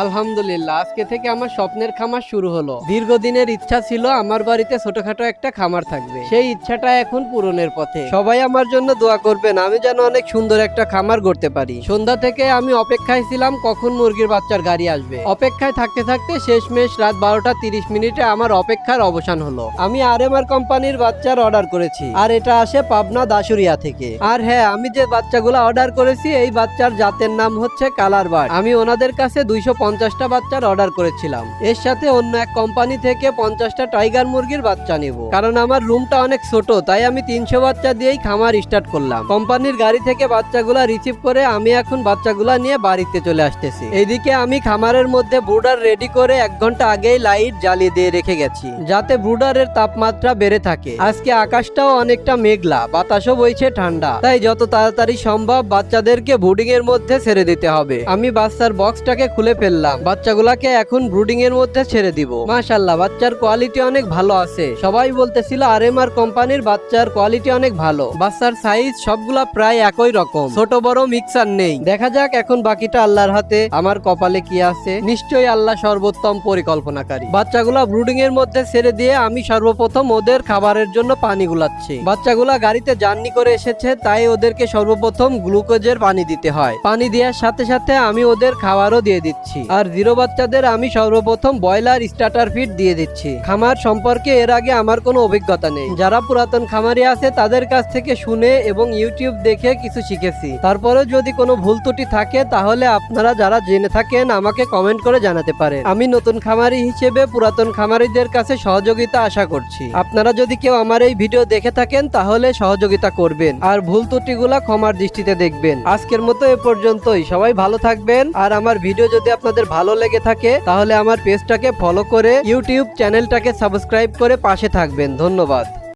আলহামদুলিল্লাহ, আজকে থেকে আমার স্বপ্নের খামার শুরু হলো। দীর্ঘদিনের ইচ্ছা ছিল আমার বাড়িতে ছোটখাটো একটা খামার থাকবে, সেই ইচ্ছাটা এখন পূরণের পথে। সবাই আমার জন্য দোয়া করবেন, আমি যেন অনেক সুন্দর একটা খামার গড়তে পারি। সন্ধ্যা থেকে আমি অপেক্ষায় ছিলাম কখন মুরগির বাচ্চার গাড়ি আসবে। অপেক্ষায় থাকতে থাকতে শেষমেশ রাত 12:30 আমার অপেক্ষার অবসান হলো। আমি RMR কোম্পানির বাচ্চার অর্ডার করেছি, আর এটা আসে পাবনা দাসুরিয়া থেকে। আর হ্যাঁ, আমি যে বাচ্চাগুলো অর্ডার করেছি এই বাচ্চার জাতের নাম হচ্ছে কালার বার্ড। আমি ওনাদের কাছে 250টা বাচ্চার অর্ডার করেছিলাম। এর সাথে অন্য এক কোম্পানি থেকে 50টা টাইগার মুরগির বাচ্চা নিব, কারণ আমার রুমটা অনেক ছোট, তাই আমি 300 বাচ্চা দিয়েই খামার স্টার্ট করলাম। কোম্পানির গাড়ি থেকে বাচ্চাগুলা রিসিভ করে আমি এখন বাচ্চাগুলা নিয়ে বাড়িতে চলে আসতেছি। এইদিকে আমি খামারের মধ্যে ব্রুডার রেডি করে 1 ঘন্টা আগেই লাইট জ্বালিয়ে দিয়ে রেখে গেছি, যাতে ব্রুডারের তাপমাত্রা বেড়ে থাকে। আজকে আকাশটাও অনেকটা মেঘলা, বাতাসও বইছে ঠান্ডা, তাই যত তাড়াতাড়ি সম্ভব বাচ্চাদেরকে ব্রুডিং এর মধ্যে ছেড়ে দিতে হবে। আমি বাচ্চার বক্সটাকে খুলে ফেললাম, বাচ্চাগুলাকে এখন ব্রুডিং এর মধ্যে ছেড়ে দিব। মাশাআল্লাহ, বাচ্চার কোয়ালিটি অনেক ভালো আছে। সবাই বলতেছিল RMR কোম্পানির বাচ্চার কোয়ালিটি অনেক ভালো। বাচ্চার সাইজ সবগুলা প্রায় একই রকম, ছোট বড় মিক্সার নেই। দেখা যাক এখন বাকিটা আল্লাহর হাতে, আমার কপালে কি আছে। নিশ্চয়ই আল্লাহ সর্বোত্তম পরিকল্পনাকারী। বাচ্চাগুলা ব্রুডিং এর মধ্যে ছেড়ে দিয়ে আমি সর্বপ্রথম ওদের খাবারের জন্য পানি গুলাচ্ছি। বাচ্চাগুলা গাড়িতে জার্নি করে এসেছে, তাই ওদেরকে সর্বপ্রথম গ্লুকোজের পানি দিতে হয়। পানি দেওয়ার সাথে সাথে আমি ওদের খাবারও দিয়ে দিচ্ছি। আর জিরো বাচ্চাদের আমি সর্বপ্রথম ব্রয়লার স্টার্টার ফিড দিয়ে দিচ্ছি। খামার সম্পর্কে এর আগে আমার কোনো অভিজ্ঞতা নেই। যারা পুরাতন খামারি আছে তাদের কাছ থেকে শুনে এবং ইউটিউব দেখে কিছু শিখেছি। তারপরে যদি কোনো ভুল ত্রুটি থাকে তাহলে আপনারা যারা জেনে থাকেন আমাকে কমেন্ট করে জানাতে পারেন। আমি নতুন খামারি হিসেবে পুরাতন খামারিদের কাছে সহযোগিতা আশা করছি। আপনারা যদি কেউ আমার এই ভিডিও দেখে থাকেন তাহলে সহযোগিতা করবেন, আর ভুল ত্রুটিগুলা ক্ষমার দৃষ্টিতে দেখবেন। আজকের মতো এ পর্যন্তই। সবাই ভালো থাকবেন। আর আমার ভিডিও যদি আপনাদের ভালো লেগে থাকে তাহলে আমার পেজটাকে ফলো করে ইউটিউব চ্যানেলটাকে সাবস্ক্রাইব করে পাশে থাকবেন। ধন্যবাদ।